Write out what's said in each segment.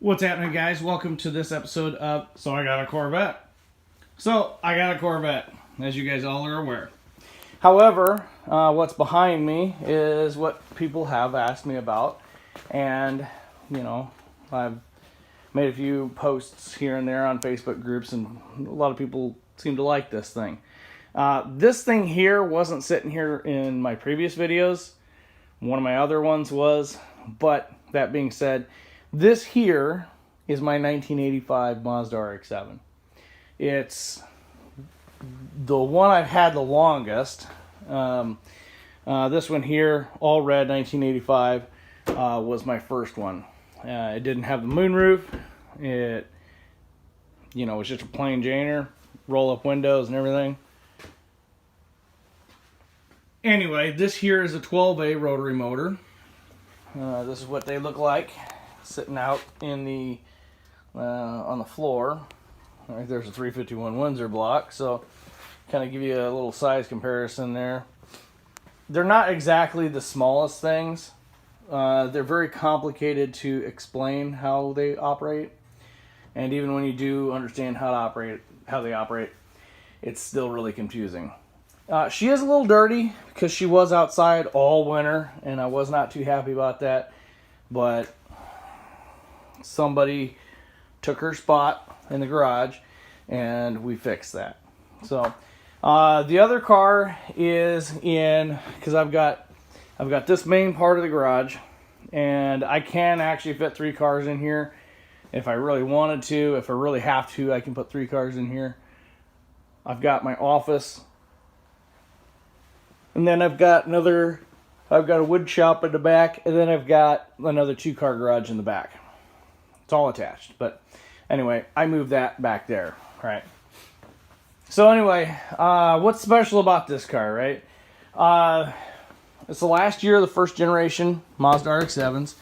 What's happening, guys? Welcome to this episode of So I Got a Corvette. So I got a Corvette, as you guys all are aware. However, what's behind me is what people have asked me about, and I've made a few posts here and there on Facebook groups, and a lot of people seem to like this thing. This thing here wasn't sitting here in my previous videos. One of my other ones was, but that being said, this here is my 1985 Mazda RX7. It's the one I've had the longest. This one here, all red, 1985, was my first one. It didn't have the moonroof. It, was just a plain Janer, roll-up windows and everything. Anyway, this here is a 12A rotary motor. This is what they look like sitting out in the on the floor. All right, there's a 351 Windsor block, so kind of give you a little size comparison there. They're not exactly the smallest things. They're very complicated to explain how they operate, and even when you do understand how they operate, it's still really confusing. She is a little dirty because she was outside all winter, and I was not too happy about that, but somebody took her spot in the garage and we fixed that. So the other car is in, because I've got this main part of the garage, and I can actually fit 3 cars in here if I really wanted to. If I really have to, I can put 3 cars in here. I've got my office, and then I've got a wood shop in the back, and then I've got another 2-car garage in the back. It's all attached. But anyway, I moved that back there, right? So anyway, what's special about this car, right? It's the last year of the first generation Mazda RX7s,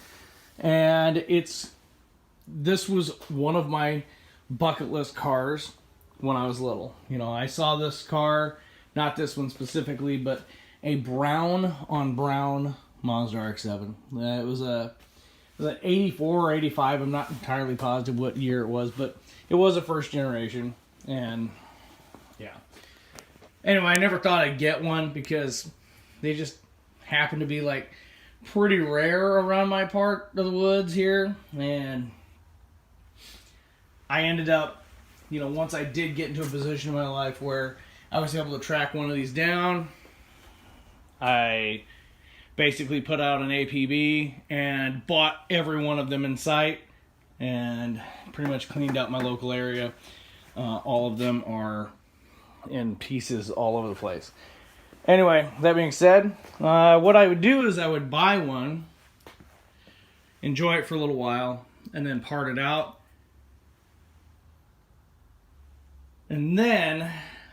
and this was one of my bucket list cars when I was little. I saw this car, not this one specifically, but a brown on brown Mazda RX-7. It was an 84 or 85. I'm not entirely positive what year it was, but it was a first generation. And yeah. Anyway, I never thought I'd get one because they just happen to be like pretty rare around my part of the woods here. And I ended up, once I did get into a position in my life where I was able to track one of these down, I basically put out an APB and bought every one of them in sight and pretty much cleaned up my local area. All of them are in pieces all over the place. Anyway, that being said, what I would do is I would buy one, enjoy it for a little while, and then part it out. And then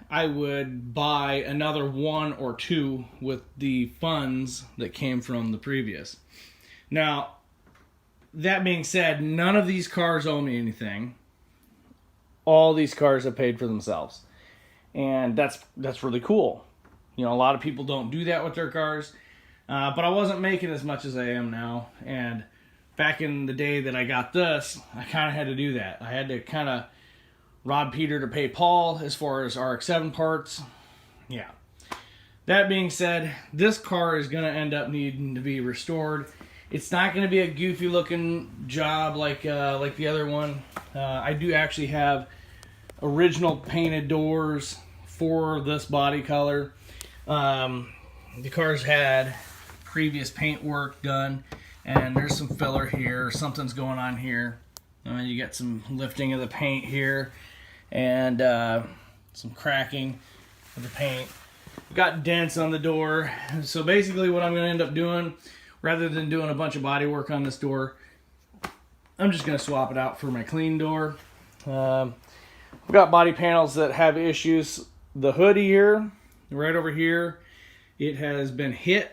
I would buy another 1 or 2 with the funds that came from the previous. Now, that being said, none of these cars owe me anything. All these cars have paid for themselves. And that's really cool. A lot of people don't do that with their cars. But I wasn't making as much as I am now. And back in the day that I got this, I kind of had to do that. I had to kind of rob Peter to pay Paul as far as RX-7 parts. Yeah. That being said, this car is going to end up needing to be restored. It's not going to be a goofy looking job like the other one. I do actually have original painted doors for this body color. The car's had previous paint work done, and there's some filler here. Something's going on here. You get some lifting of the paint here, and some cracking of the paint. Got dents on the door. So basically what I'm going to end up doing, rather than doing a bunch of body work on this door, I'm just going to swap it out for my clean door. I've got body panels that have issues. The hood here, right over here, it has been hit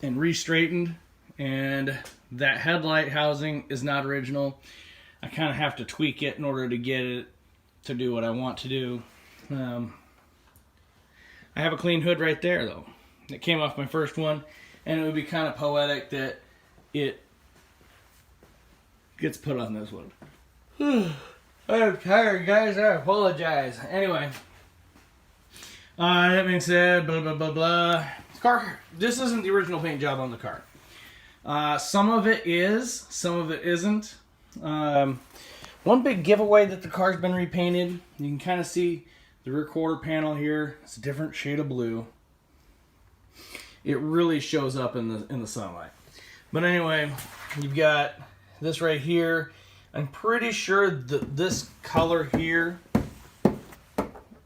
and re-straightened, and that headlight housing is not original. I kind of have to tweak it in order to get it to do what I want to do. I have a clean hood right there, though. It came off my first one, and it would be kind of poetic that it gets put on this one. I'm tired, guys. I apologize. Anyway, that being said, blah blah blah blah. Car. This isn't the original paint job on the car. Some of it is, some of it isn't. One big giveaway that the car's been repainted. You can kind of see the rear quarter panel here. It's a different shade of blue. It really shows up in the sunlight. But anyway, you've got this right here. I'm pretty sure that this color here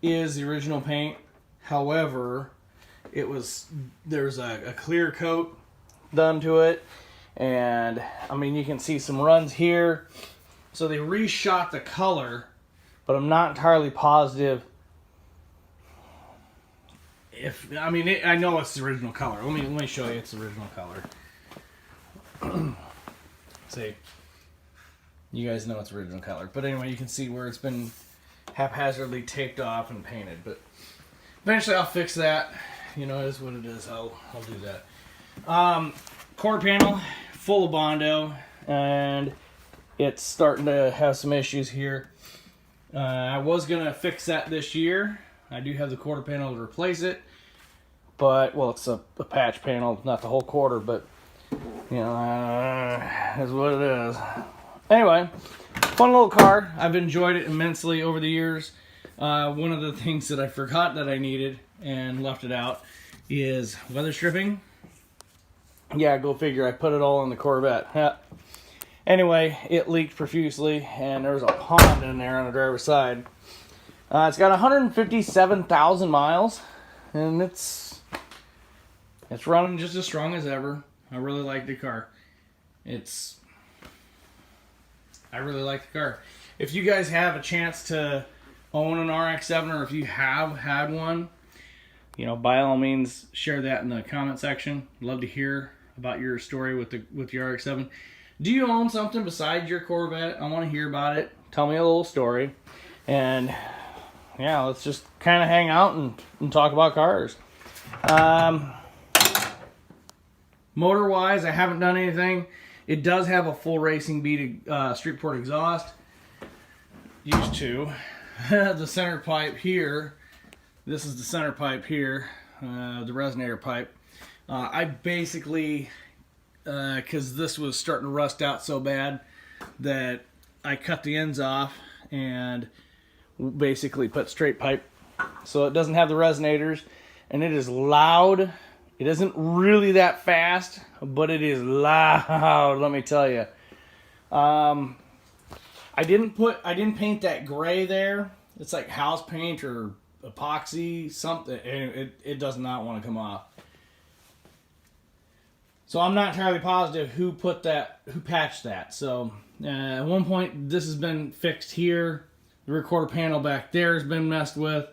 is the original paint. However, there's a clear coat done to it, and I mean you can see some runs here. So they reshot the color, but I'm not entirely positive. I know it's the original color. Let me show you it's the original color. See, you guys know it's the original color. But anyway, you can see where it's been haphazardly taped off and painted. But eventually I'll fix that. You know, it is what it is. I'll do that. Quarter panel, full of Bondo, and it's starting to have some issues here. I was going to fix that this year. I do have the quarter panel to replace it. But, well, it's a patch panel, not the whole quarter, but, you know, is what it is. Anyway, fun little car. I've enjoyed it immensely over the years. One of the things that I forgot that I needed and left it out is weather stripping. Yeah, go figure. I put it all in the Corvette. Yeah. Anyway, it leaked profusely, and there was a pond in there on the driver's side. It's got 157,000 miles, and it's running just as strong as ever. I really like the car. I really like the car. If you guys have a chance to own an RX-7, or if you have had one, you know, by all means, share that in the comment section. Love to hear about your story with your RX-7. Do you own something besides your Corvette? I want to hear about it. Tell me a little story. And yeah, let's just kind of hang out and talk about cars. Motor-wise, I haven't done anything. It does have a full racing beat street port exhaust. Used to. The center pipe here. This is the center pipe here. The resonator pipe. I basically, because this was starting to rust out so bad that I cut the ends off and basically put straight pipe. So it doesn't have the resonators, and it is loud. It isn't really that fast, but it is loud, let me tell you. I didn't paint that gray there. It's like house paint or epoxy, something, and it does not want to come off. So I'm not entirely positive who patched that. So at one point this has been fixed here. The rear quarter panel back there has been messed with,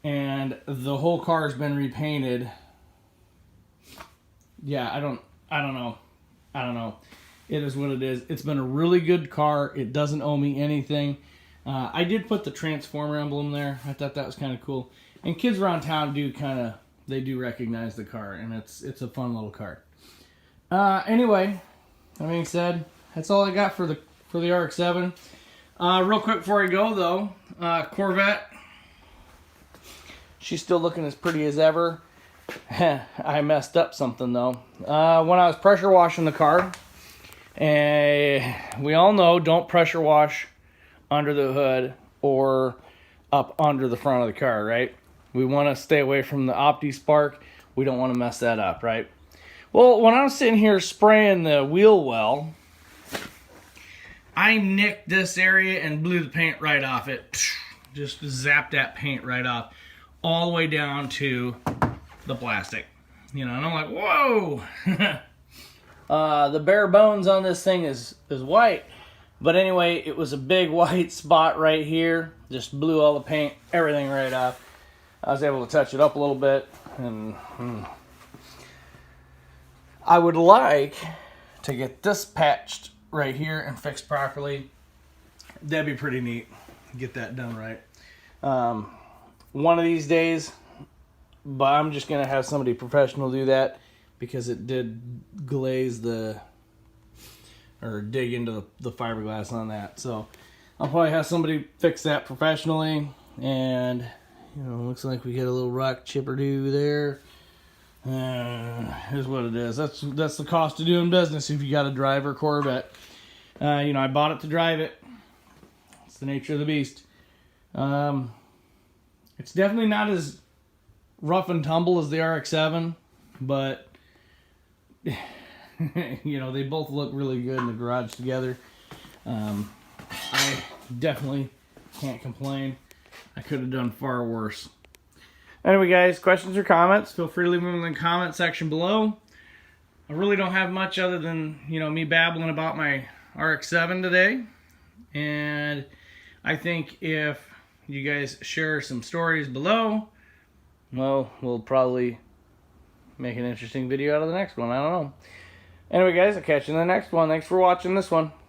and the whole car has been repainted. Yeah, I don't know. It is what it is. It's been a really good car. It doesn't owe me anything. I did put the Transformer emblem there. I thought that was kind of cool. And kids around town do recognize the car, and it's a fun little car. Anyway, that being said, that's all I got for the RX-7. Real quick before I go though, Corvette. She's still looking as pretty as ever. I messed up something though. When I was pressure washing the car, we all know don't pressure wash under the hood or up under the front of the car, right? We want to stay away from the Opti Spark. We don't want to mess that up, right? Well, when I was sitting here spraying the wheel well, I nicked this area and blew the paint right off it. Just zapped that paint right off, all the way down to the plastic. You know, and I'm like, whoa! The bare bones on this thing is white. But anyway, it was a big white spot right here. Just blew all the paint, everything right off. I was able to touch it up a little bit. And I would like to get this patched right here and fixed properly. That'd be pretty neat. Get that done right. One of these days, but I'm just going to have somebody professional do that because it did glaze the or dig into the fiberglass on that. So I'll probably have somebody fix that professionally. And you know, looks like we get a little rock chip or two there. Here's what it is. That's the cost of doing business if you got a driver Corvette. You know, I bought it to drive it. It's the nature of the beast. It's definitely not as rough and tumble as the RX7, but you know, they both look really good in the garage together. I definitely can't complain. I could have done far worse. Anyway, guys, questions or comments, feel free to leave them in the comment section below. I really don't have much other than, you know, me babbling about my RX7 today. And I think if you guys share some stories below, well, we'll probably make an interesting video out of the next one. I don't know. Anyway, guys, I'll catch you in the next one. Thanks for watching this one.